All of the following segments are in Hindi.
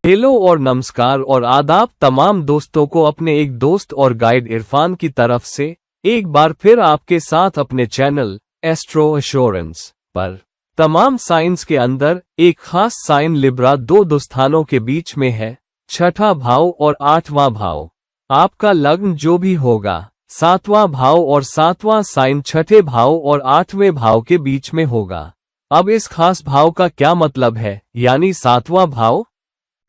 हेलो और नमस्कार और आदाब तमाम दोस्तों को अपने एक दोस्त और गाइड इरफान की तरफ से एक बार फिर आपके साथ अपने चैनल एस्ट्रो एश्योरेंस पर। तमाम साइंस के अंदर एक खास साइन लिब्रा दो स्थानों के बीच में है, छठा भाव और आठवां भाव। आपका लग्न जो भी होगा, सातवां भाव और सातवां साइन छठे भाव और आठवें भाव के बीच में होगा। अब इस खास भाव का क्या मतलब है, यानी सातवां भाव,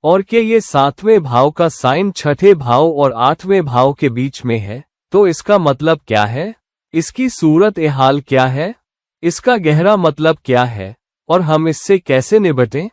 और कि ये सातवें भाव का साइन छठे भाव और आठवें भाव के बीच में है, तो इसका मतलब क्या है, इसकी सूरत ए हाल क्या है, इसका गहरा मतलब क्या है और हम इससे कैसे निपटें।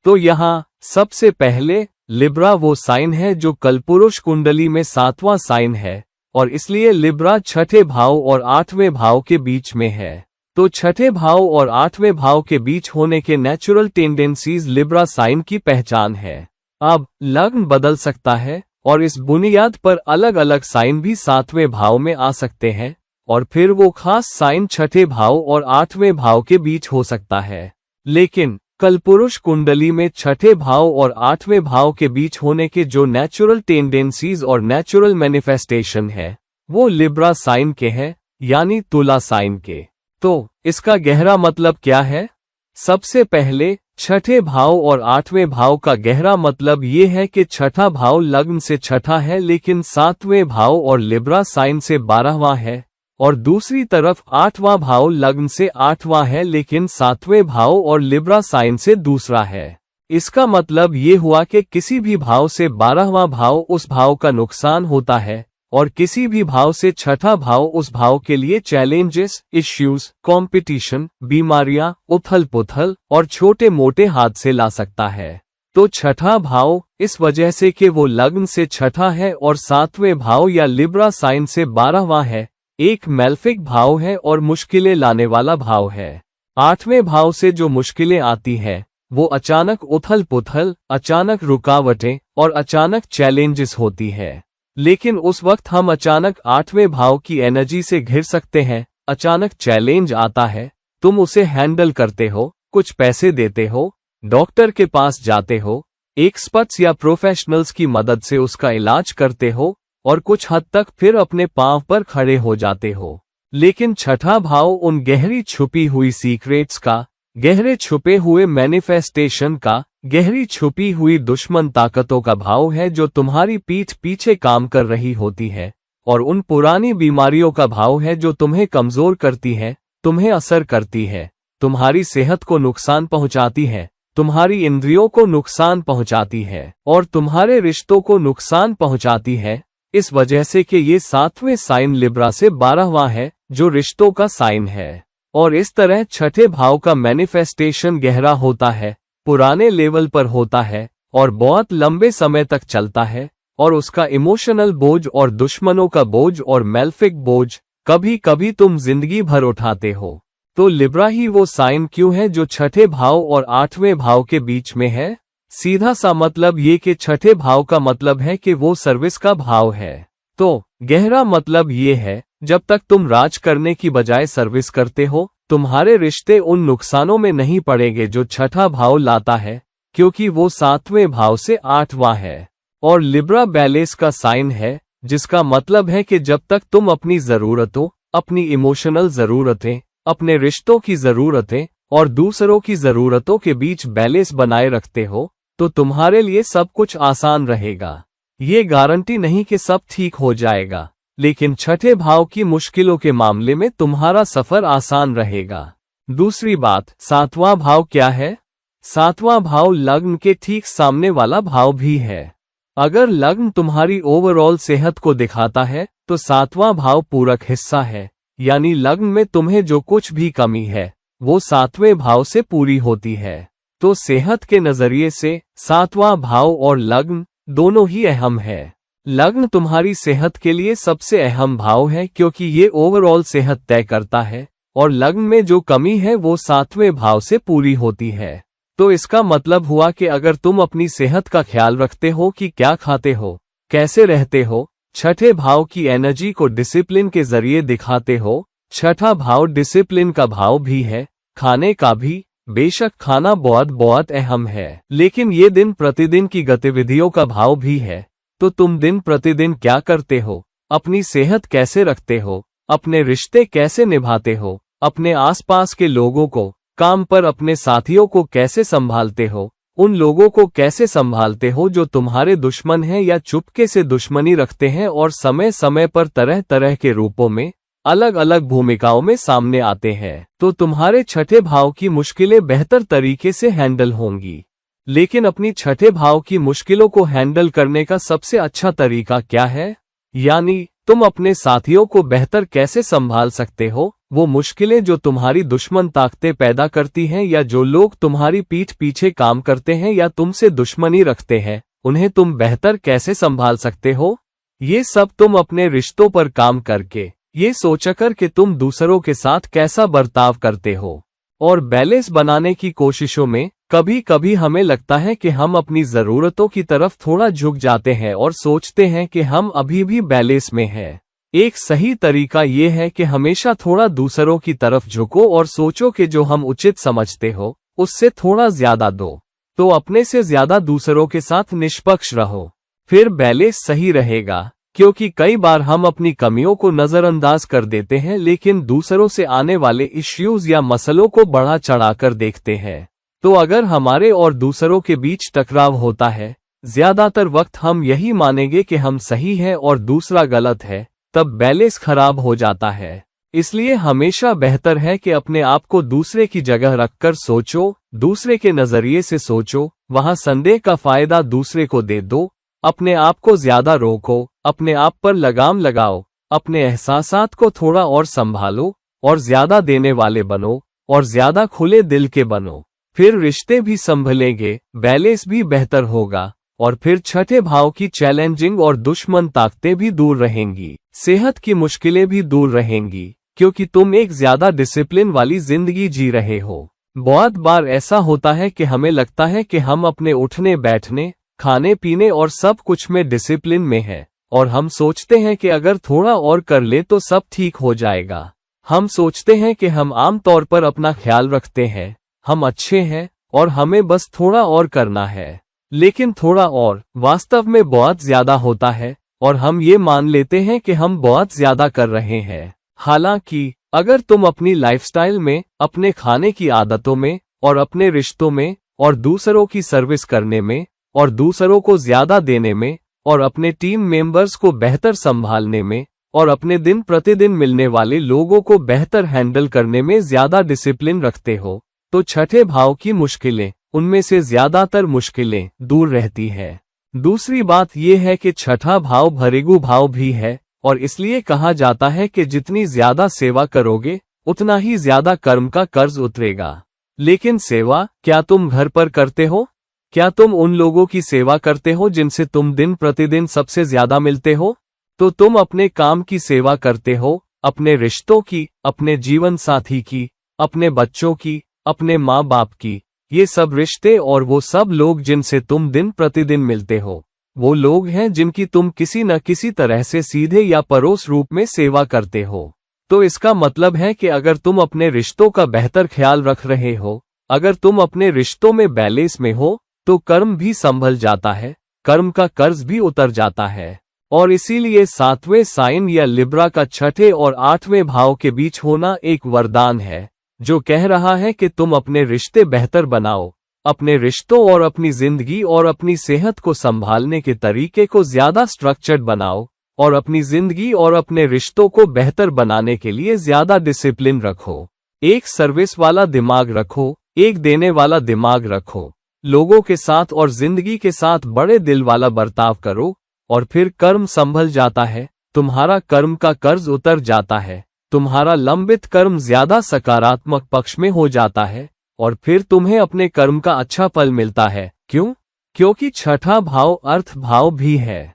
तो यहाँ सबसे पहले लिब्रा वो साइन है जो कलपुरुष कुंडली में सातवां साइन है और इसलिए लिब्रा छठे भाव और आठवें भाव के बीच में है। तो छठे भाव और आठवें भाव के बीच होने के नेचुरल टेंडेंसीज लिब्रा साइन की पहचान है। अब लग्न बदल सकता है और इस बुनियाद पर अलग अलग साइन भी सातवें भाव में आ सकते हैं और फिर वो खास साइन छठे भाव और आठवें भाव के बीच हो सकता है। लेकिन कलपुरुष कुंडली में छठे भाव और आठवें भाव के बीच होने के जो नेचुरल टेंडेंसीज और नेचुरल मैनिफेस्टेशन है, वो लिब्रा साइन के हैं, यानी तुला साइन के। तो इसका गहरा मतलब क्या है? सबसे पहले छठे भाव और आठवें भाव का गहरा मतलब ये है कि छठा भाव लग्न से छठा है लेकिन सातवें भाव और लिब्रा साइन से 12वां है, और दूसरी तरफ आठवां भाव लग्न से आठवां है लेकिन सातवें भाव और लिब्रा साइन से दूसरा है। इसका मतलब ये हुआ कि किसी भी भाव से 12वां भाव उस भाव का नुकसान होता है और किसी भी भाव से छठा भाव उस भाव के लिए चैलेंजेस, इश्यूज, कंपटीशन, बीमारियां, उथल पुथल और छोटे मोटे हादसे ला सकता है। तो छठा भाव इस वजह से कि वो लग्न से छठा है और सातवें भाव या लिब्रा साइन से 12वां है, एक मैल्फिक भाव है और मुश्किलें लाने वाला भाव है। आठवें भाव से जो मुश्किलें आती हैं, वो अचानक उथल पुथल, अचानक रुकावटें और अचानक चैलेंजेस होती है। लेकिन उस वक्त हम अचानक आठवें भाव की एनर्जी से घिर सकते हैं। अचानक चैलेंज आता है, तुम उसे हैंडल करते हो, कुछ पैसे देते हो, डॉक्टर के पास जाते हो, एक्सपर्ट्स या प्रोफेशनल्स की मदद से उसका इलाज करते हो और कुछ हद तक फिर अपने पांव पर खड़े हो जाते हो। लेकिन छठा भाव उन गहरी छुपी हुई सीक्रेट्स का, गहरे छुपे हुए मैनिफेस्टेशन का, गहरी छुपी हुई दुश्मन ताकतों का भाव है जो तुम्हारी पीठ पीछे काम कर रही होती है, और उन पुरानी बीमारियों का भाव है जो तुम्हें कमजोर करती है, तुम्हें असर करती है, तुम्हारी सेहत को नुकसान पहुंचाती है, तुम्हारी इंद्रियों को नुकसान पहुंचाती है और तुम्हारे रिश्तों को नुकसान पहुंचाती है। इस वजह से कि ये सातवें साइन लिब्रा से 12वां है जो रिश्तों का साइन है, और इस तरह छठे भाव का मैनिफेस्टेशन गहरा होता है, पुराने लेवल पर होता है और बहुत लंबे समय तक चलता है, और उसका इमोशनल बोझ और दुश्मनों का बोझ और मैल्फिक बोझ कभी कभी तुम जिंदगी भर उठाते हो। तो लिब्रा ही वो साइन क्यों है जो छठे भाव और आठवें भाव के बीच में है? सीधा सा मतलब ये कि छठे भाव का मतलब है कि वो सर्विस का भाव है। तो गहरा मतलब ये है, जब तक तुम राज करने की बजाय सर्विस करते हो, तुम्हारे रिश्ते उन नुकसानों में नहीं पड़ेंगे जो छठा भाव लाता है, क्योंकि वो सातवें भाव से आठवां है। और लिब्रा बैलेंस का साइन है, जिसका मतलब है कि जब तक तुम अपनी जरूरतों, अपनी इमोशनल जरूरतें, अपने रिश्तों की जरूरतें और दूसरों की जरूरतों के बीच बैलेंस बनाए रखते हो, तो तुम्हारे लिए सब कुछ आसान रहेगा। ये गारंटी नहीं कि सब ठीक हो जाएगा, लेकिन छठे भाव की मुश्किलों के मामले में तुम्हारा सफर आसान रहेगा। दूसरी बात, सातवां भाव क्या है? सातवां भाव लग्न के ठीक सामने वाला भाव भी है। अगर लग्न तुम्हारी ओवरऑल सेहत को दिखाता है, तो सातवां भाव पूरक हिस्सा है, यानी लग्न में तुम्हें जो कुछ भी कमी है, वो सातवें भाव से पूरी होती है। तो सेहत के नजरिए से सातवां भाव और लग्न दोनों ही अहम है। लग्न तुम्हारी सेहत के लिए सबसे अहम भाव है क्योंकि ये ओवरऑल सेहत तय करता है, और लग्न में जो कमी है वो सातवें भाव से पूरी होती है। तो इसका मतलब हुआ कि अगर तुम अपनी सेहत का ख्याल रखते हो कि क्या खाते हो, कैसे रहते हो, छठे भाव की एनर्जी को डिसिप्लिन के जरिए दिखाते हो। छठा भाव डिसिप्लिन का भाव भी है, खाने का भी, बेशक खाना बहुत बहुत अहम है, लेकिन ये दिन प्रतिदिन की गतिविधियों का भाव भी है। तो तुम दिन प्रतिदिन क्या करते हो, अपनी सेहत कैसे रखते हो, अपने रिश्ते कैसे निभाते हो, अपने आसपास के लोगों को, काम पर अपने साथियों को कैसे संभालते हो, उन लोगों को कैसे संभालते हो जो तुम्हारे दुश्मन हैं या चुपके से दुश्मनी रखते हैं और समय समय पर तरह तरह के रूपों में, अलग अलग भूमिकाओं में सामने आते हैं, तो तुम्हारे छठे भाव की मुश्किलें बेहतर तरीके से हैंडल होंगी। लेकिन अपनी छठे भाव की मुश्किलों को हैंडल करने का सबसे अच्छा तरीका क्या है? यानी तुम अपने साथियों को बेहतर कैसे संभाल सकते हो, वो मुश्किलें जो तुम्हारी दुश्मन ताकतें पैदा करती हैं या जो लोग तुम्हारी पीठ पीछे काम करते हैं या तुमसे दुश्मनी रखते हैं, उन्हें तुम बेहतर कैसे संभाल सकते हो? ये सब तुम अपने रिश्तों पर काम करके, ये सोचकर कि तुम दूसरों के साथ कैसा बर्ताव करते हो और बैलेंस बनाने की कोशिशों में कभी कभी हमें लगता है कि हम अपनी जरूरतों की तरफ थोड़ा झुक जाते हैं और सोचते हैं कि हम अभी भी बैलेंस में हैं। एक सही तरीका ये है कि हमेशा थोड़ा दूसरों की तरफ झुको और सोचो कि जो हम उचित समझते हो उससे थोड़ा ज्यादा दो, तो अपने से ज्यादा दूसरों के साथ निष्पक्ष रहो, फिर बैलेंस सही रहेगा। क्योंकि कई बार हम अपनी कमियों को नजरअंदाज कर देते हैं लेकिन दूसरों से आने वाले इश्यूज या मसलों को बढ़ा चढ़ाकर देखते हैं। तो अगर हमारे और दूसरों के बीच टकराव होता है, ज्यादातर वक्त हम यही मानेंगे कि हम सही हैं और दूसरा गलत है, तब बैलेंस खराब हो जाता है। इसलिए हमेशा बेहतर है कि अपने आप को दूसरे की जगह रखकर सोचो, दूसरे के नजरिए से सोचो, वहां संदेह का फायदा दूसरे को दे दो, अपने आप को ज्यादा रोको, अपने आप पर लगाम लगाओ, अपने एहसासात को थोड़ा और संभालो और ज्यादा देने वाले बनो और ज्यादा खुले दिल के बनो। फिर रिश्ते भी संभलेंगे, बैलेंस भी बेहतर होगा और फिर छठे भाव की चैलेंजिंग और दुश्मन ताकतें भी दूर रहेंगी, सेहत की मुश्किलें भी दूर रहेंगी, क्योंकि तुम एक ज्यादा डिसिप्लिन वाली जिंदगी जी रहे हो। बहुत बार ऐसा होता है कि हमें लगता है कि हम अपने उठने बैठने, खाने पीने और सब कुछ में डिसिप्लिन में हैं और हम सोचते हैं कि अगर थोड़ा और कर ले तो सब ठीक हो जाएगा। हम सोचते हैं कि हम आम तौर पर अपना ख्याल रखते हैं, हम अच्छे हैं और हमें बस थोड़ा और करना है। लेकिन थोड़ा और वास्तव में बहुत ज्यादा होता है और हम ये मान लेते हैं कि हम बहुत ज्यादा कर रहे हैं। हालांकि अगर तुम अपनी लाइफस्टाइल में, अपने खाने की आदतों में और अपने रिश्तों में और दूसरों की सर्विस करने में और दूसरों को ज्यादा देने में और अपने टीम मेंबर्स को बेहतर संभालने में और अपने दिन प्रतिदिन मिलने वाले लोगों को बेहतर हैंडल करने में ज्यादा डिसिप्लिन रखते हो, तो छठे भाव की मुश्किलें, उनमें से ज्यादातर मुश्किलें दूर रहती है। दूसरी बात यह है कि छठा भाव भृगु भाव भी है और इसलिए कहा जाता है कि जितनी ज्यादा सेवा करोगे उतना ही ज्यादा कर्म का कर्ज उतरेगा। लेकिन सेवा क्या तुम घर पर करते हो? क्या तुम उन लोगों की सेवा करते हो जिनसे तुम दिन प्रतिदिन सबसे ज्यादा मिलते हो? तो तुम अपने काम की सेवा करते हो, अपने रिश्तों की, अपने जीवन साथी की, अपने बच्चों की, अपने माँ बाप की। ये सब रिश्ते और वो सब लोग जिनसे तुम दिन प्रतिदिन मिलते हो, वो लोग हैं जिनकी तुम किसी न किसी तरह से सीधे या परोक्ष रूप में सेवा करते हो। तो इसका मतलब है कि अगर तुम अपने रिश्तों का बेहतर ख्याल रख रहे हो, अगर तुम अपने रिश्तों में बैलेंस में हो, तो कर्म भी संभल जाता है, कर्म का कर्ज भी उतर जाता है। और इसीलिए सातवें साइन या लिब्रा का छठे और आठवें भाव के बीच होना एक वरदान है, जो कह रहा है कि तुम अपने रिश्ते बेहतर बनाओ, अपने रिश्तों और अपनी जिंदगी और अपनी सेहत को संभालने के तरीके को ज्यादा स्ट्रक्चर्ड बनाओ और अपनी जिंदगी और अपने रिश्तों को बेहतर बनाने के लिए ज्यादा डिसिप्लिन रखो। एक सर्विस वाला दिमाग रखो, एक देने वाला दिमाग रखो, लोगों के साथ और जिंदगी के साथ बड़े दिल वाला बर्ताव करो और फिर कर्म संभल जाता है, तुम्हारा कर्म का कर्ज उतर जाता है, तुम्हारा लंबित कर्म ज्यादा सकारात्मक पक्ष में हो जाता है और फिर तुम्हें अपने कर्म का अच्छा फल मिलता है। क्यों? क्योंकि छठा भाव अर्थ भाव भी है।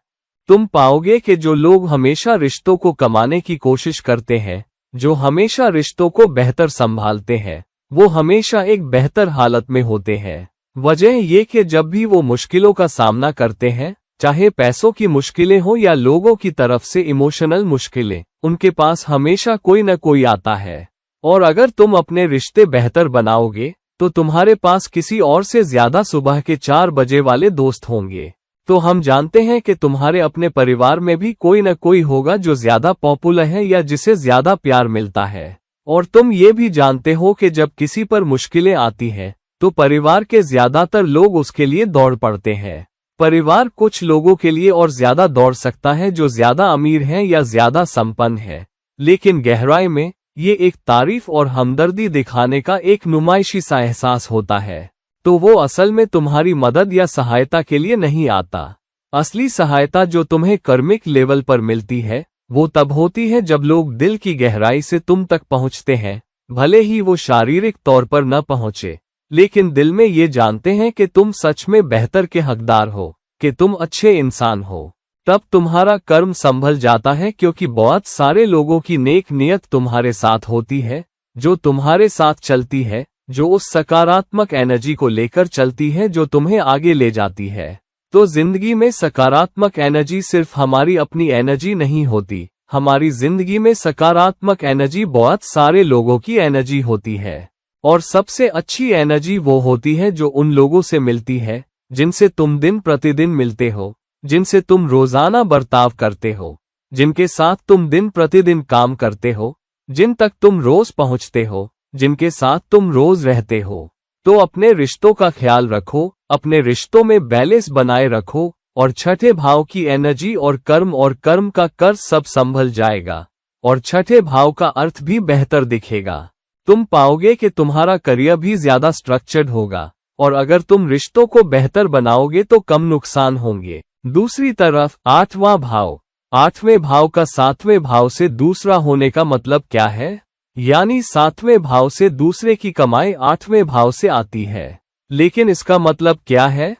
तुम पाओगे कि जो लोग हमेशा रिश्तों को कमाने की कोशिश करते हैं, जो हमेशा रिश्तों को बेहतर संभालते हैं, वो हमेशा एक बेहतर हालत में होते हैं। वजह ये कि जब भी वो मुश्किलों का सामना करते हैं, चाहे पैसों की मुश्किलें हो या लोगों की तरफ से इमोशनल मुश्किलें, उनके पास हमेशा कोई न कोई आता है। और अगर तुम अपने रिश्ते बेहतर बनाओगे, तो तुम्हारे पास किसी और से ज्यादा सुबह के 4 बजे वाले दोस्त होंगे। तो हम जानते हैं कि तुम्हारे अपने परिवार में भी कोई न कोई होगा जो ज्यादा पॉपुलर है या जिसे ज्यादा प्यार मिलता है। और तुम ये भी जानते हो कि जब किसी पर मुश्किलें आती हैं, तो परिवार के ज्यादातर लोग उसके लिए दौड़ पड़ते हैं। परिवार कुछ लोगों के लिए और ज्यादा दौड़ सकता है जो ज्यादा अमीर हैं या ज्यादा संपन्न है, लेकिन गहराई में ये एक तारीफ और हमदर्दी दिखाने का एक नुमाइशी सा एहसास होता है। तो वो असल में तुम्हारी मदद या सहायता के लिए नहीं आता। असली सहायता जो तुम्हें कर्मिक लेवल पर मिलती है, वो तब होती है जब लोग दिल की गहराई से तुम तक पहुंचते हैं, भले ही वो शारीरिक तौर पर न पहुंचे, लेकिन दिल में ये जानते हैं कि तुम सच में बेहतर के हकदार हो, कि तुम अच्छे इंसान हो। तब तुम्हारा कर्म संभल जाता है, क्योंकि बहुत सारे लोगों की नेक नियत तुम्हारे साथ होती है, जो तुम्हारे साथ चलती है, जो उस सकारात्मक एनर्जी को लेकर चलती है जो तुम्हें आगे ले जाती है। तो जिंदगी में सकारात्मक एनर्जी सिर्फ हमारी अपनी एनर्जी नहीं होती, हमारी जिंदगी में सकारात्मक एनर्जी बहुत सारे लोगों की एनर्जी होती है। और सबसे अच्छी एनर्जी वो होती है जो उन लोगों से मिलती है जिनसे तुम दिन प्रतिदिन मिलते हो, जिनसे तुम रोजाना बर्ताव करते हो, जिनके साथ तुम दिन प्रतिदिन काम करते हो, जिन तक तुम रोज पहुंचते हो, जिनके साथ तुम रोज रहते हो। तो अपने रिश्तों का ख्याल रखो, अपने रिश्तों में बैलेंस बनाए रखो, और छठे भाव की एनर्जी और कर्म का कर्ज सब संभल जाएगा, और छठे भाव का अर्थ भी बेहतर दिखेगा। तुम पाओगे कि तुम्हारा करियर भी ज्यादा स्ट्रक्चर्ड होगा, और अगर तुम रिश्तों को बेहतर बनाओगे तो कम नुकसान होंगे। दूसरी तरफ 8वां भाव, 8वें भाव का 7वें भाव से दूसरा होने का मतलब क्या है? यानी 7वें भाव से दूसरे की कमाई 8वें भाव से आती है। लेकिन इसका मतलब क्या है?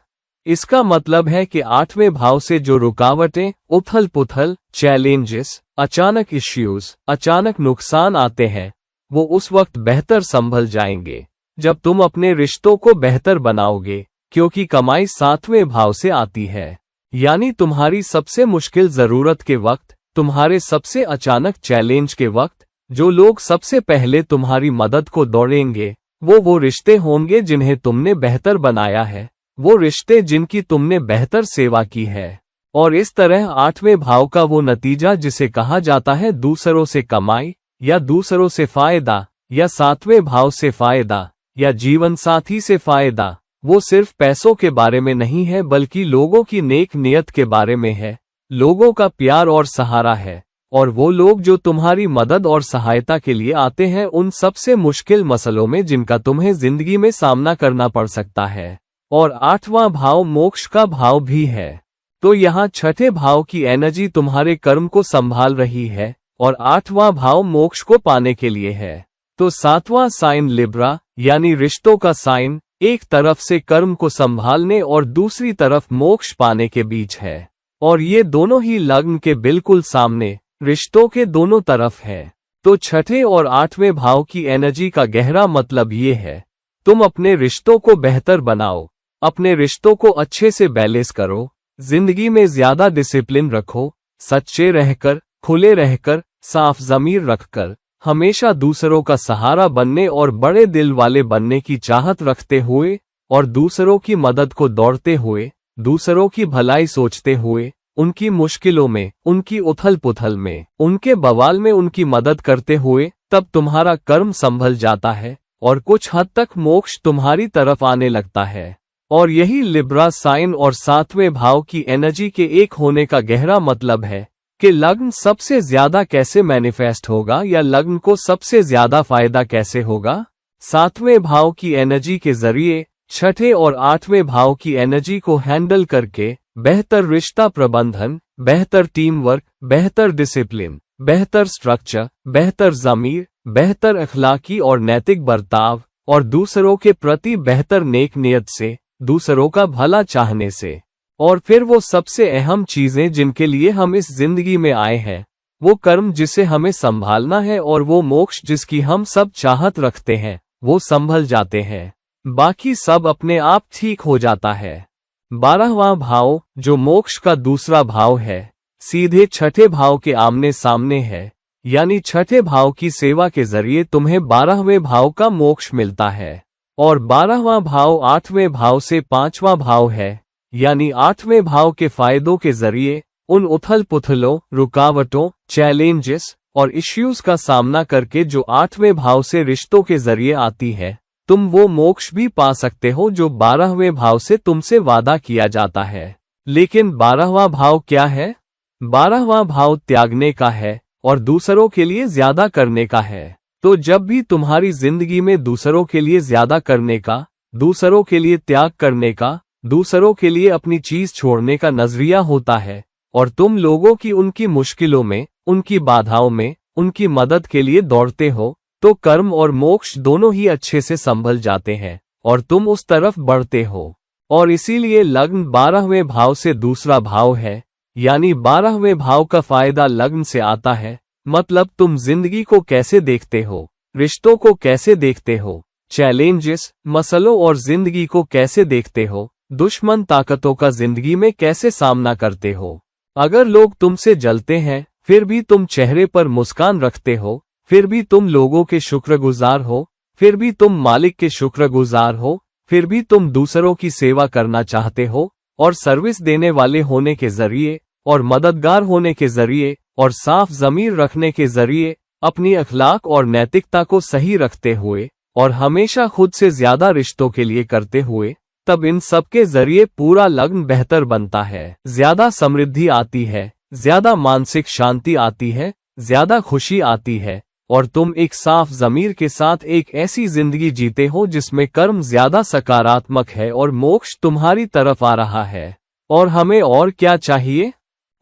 इसका मतलब है कि 8वें भाव से जो रुकावटें, उथल पुथल, चैलेंजेस, अचानक इश्यूज, अचानक नुकसान आते हैं, वो उस वक्त बेहतर संभल जाएंगे जब तुम अपने रिश्तों को बेहतर बनाओगे, क्योंकि कमाई 7वें भाव से आती है। यानी तुम्हारी सबसे मुश्किल जरूरत के वक्त, तुम्हारे सबसे अचानक चैलेंज के वक्त, जो लोग सबसे पहले तुम्हारी मदद को दौड़ेंगे, वो रिश्ते होंगे जिन्हें तुमने बेहतर बनाया है, वो रिश्ते जिनकी तुमने बेहतर सेवा की है। और इस तरह 8वें भाव का वो नतीजा जिसे कहा जाता है दूसरों से कमाई, या दूसरों से फायदा, या 7वें भाव से फायदा, या जीवन साथी से फायदा, वो सिर्फ पैसों के बारे में नहीं है, बल्कि लोगों की नेक नियत के बारे में है, लोगों का प्यार और सहारा है। और वो लोग जो तुम्हारी मदद और सहायता के लिए आते हैं उन सबसे मुश्किल मसलों में जिनका तुम्हें जिंदगी में सामना करना पड़ सकता है। और 8वां भाव मोक्ष का भाव भी है। तो यहाँ छठे भाव की एनर्जी तुम्हारे कर्म को संभाल रही है, और 8वां भाव मोक्ष को पाने के लिए है। तो 7वां साइन लिब्रा, यानी रिश्तों का साइन, एक तरफ से कर्म को संभालने और दूसरी तरफ मोक्ष पाने के बीच है। और ये दोनों ही लग्न के बिल्कुल सामने, रिश्तों के दोनों तरफ है। तो छठे और 8वें भाव की एनर्जी का गहरा मतलब ये है, तुम अपने रिश्तों को बेहतर बनाओ, अपने रिश्तों को अच्छे से बैलेंस करो, जिंदगी में ज्यादा डिसिप्लिन रखो, सच्चे रहकर, खुले रहकर, साफ ज़मीर रखकर, हमेशा दूसरों का सहारा बनने और बड़े दिल वाले बनने की चाहत रखते हुए, और दूसरों की मदद को दौड़ते हुए, दूसरों की भलाई सोचते हुए, उनकी मुश्किलों में, उनकी उथल पुथल में, उनके बवाल में उनकी मदद करते हुए, तब तुम्हारा कर्म संभल जाता है और कुछ हद तक मोक्ष तुम्हारी तरफ आने लगता है। और यही लिब्रा साइन और 7वें भाव की एनर्जी के एक होने का गहरा मतलब है कि लग्न सबसे ज्यादा कैसे मैनिफेस्ट होगा, या लग्न को सबसे ज्यादा फायदा कैसे होगा। 7वें भाव की एनर्जी के जरिए छठे और 8वें भाव की एनर्जी को हैंडल करके बेहतर रिश्ता प्रबंधन, बेहतर टीम वर्क, बेहतर डिसिप्लिन, बेहतर स्ट्रक्चर, बेहतर ज़मीर, बेहतर अखलाकी और नैतिक बर्ताव, और दूसरों के प्रति बेहतर नेक नियत से, दूसरों का भला चाहने से। और फिर वो सबसे अहम चीजें जिनके लिए हम इस जिंदगी में आए हैं, वो कर्म जिसे हमें संभालना है, और वो मोक्ष जिसकी हम सब चाहत रखते हैं, वो संभल जाते हैं। बाकी सब अपने आप ठीक हो जाता है। 12वां भाव, जो मोक्ष का दूसरा भाव है, सीधे छठे भाव के आमने सामने है। यानी छठे भाव की सेवा के जरिए तुम्हें 12वें भाव का मोक्ष मिलता है। और 12वां भाव 8वें भाव से 5वां भाव है, यानी 8वें भाव के फायदों के जरिए उन उथल पुथलों, रुकावटों, चैलेंजेस और इश्यूज का सामना करके जो 8वें भाव से रिश्तों के जरिए आती है, तुम वो मोक्ष भी पा सकते हो जो 12वें भाव से तुमसे वादा किया जाता है। लेकिन 12वां भाव क्या है? 12वां भाव त्यागने का है और दूसरों के लिए ज्यादा करने का है। तो जब भी तुम्हारी जिंदगी में दूसरों के लिए ज्यादा करने का, दूसरों के लिए त्याग करने का, दूसरों के लिए अपनी चीज छोड़ने का नजरिया होता है और तुम लोगों की उनकी मुश्किलों में, उनकी बाधाओं में, उनकी मदद के लिए दौड़ते हो, तो कर्म और मोक्ष दोनों ही अच्छे से संभल जाते हैं और तुम उस तरफ बढ़ते हो। और इसीलिए लग्न 12वें भाव से दूसरा भाव है, यानी 12वें भाव का फायदा लग्न से आता है। मतलब तुम जिंदगी को कैसे देखते हो, रिश्तों को कैसे देखते हो, चैलेंजेस, मसलों और जिंदगी को कैसे देखते हो, दुश्मन ताकतों का जिंदगी में कैसे सामना करते हो। अगर लोग तुमसे जलते हैं फिर भी तुम चेहरे पर मुस्कान रखते हो, फिर भी तुम लोगों के शुक्रगुजार हो, फिर भी तुम मालिक के शुक्रगुजार हो, फिर भी तुम दूसरों की सेवा करना चाहते हो और सर्विस देने वाले होने के जरिए और मददगार होने के जरिए और साफ ज़मीर रखने के जरिए अपनी अखलाक और नैतिकता को सही रखते हुए और हमेशा खुद से ज्यादा रिश्तों के लिए करते हुए, तब इन सब के जरिए पूरा लग्न बेहतर बनता है। ज्यादा समृद्धि आती है, ज्यादा मानसिक शांति आती है, ज्यादा खुशी आती है और तुम एक साफ ज़मीर के साथ एक ऐसी जिंदगी जीते हो जिसमें कर्म ज्यादा सकारात्मक है और मोक्ष तुम्हारी तरफ आ रहा है। और हमें और क्या चाहिए?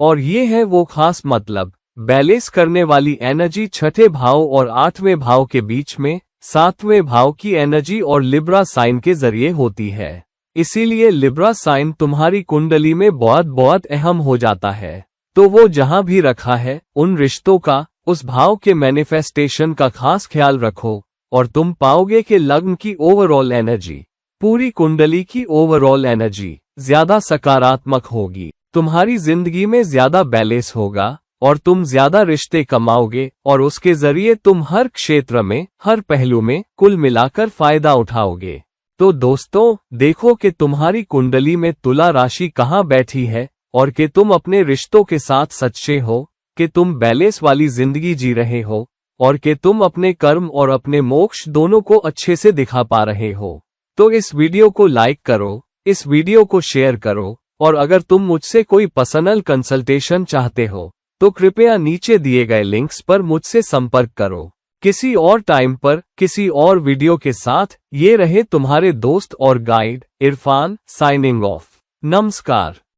और ये है वो खास मतलब, बैलेंस करने वाली एनर्जी 6ठे भाव और 8वें भाव के बीच में 7वें भाव की एनर्जी और लिब्रा साइन के जरिए होती है। इसीलिए लिब्रा साइन तुम्हारी कुंडली में बहुत बहुत अहम हो जाता है। तो वो जहां भी रखा है, उन रिश्तों का, उस भाव के मैनिफेस्टेशन का खास ख्याल रखो और तुम पाओगे कि लग्न की ओवरऑल एनर्जी, पूरी कुंडली की ओवरऑल एनर्जी ज्यादा सकारात्मक होगी। तुम्हारी जिंदगी में ज्यादा बैलेंस होगा और तुम ज्यादा रिश्ते कमाओगे और उसके जरिए तुम हर क्षेत्र में, हर पहलू में कुल मिलाकर फायदा उठाओगे। तो दोस्तों, देखो कि तुम्हारी कुंडली में तुला राशि कहाँ बैठी है और कि तुम अपने रिश्तों के साथ सच्चे हो, कि तुम बैलेंस वाली जिंदगी जी रहे हो और कि तुम अपने कर्म और अपने मोक्ष दोनों को अच्छे से दिखा पा रहे हो। तो इस वीडियो को लाइक करो, इस वीडियो को शेयर करो और अगर तुम मुझसे कोई पर्सनल कंसल्टेशन चाहते हो तो कृपया नीचे दिए गए लिंक्स पर मुझसे संपर्क करो। किसी और टाइम पर किसी और वीडियो के साथ ये रहे तुम्हारे दोस्त और गाइड इरफान, साइनिंग ऑफ। नमस्कार।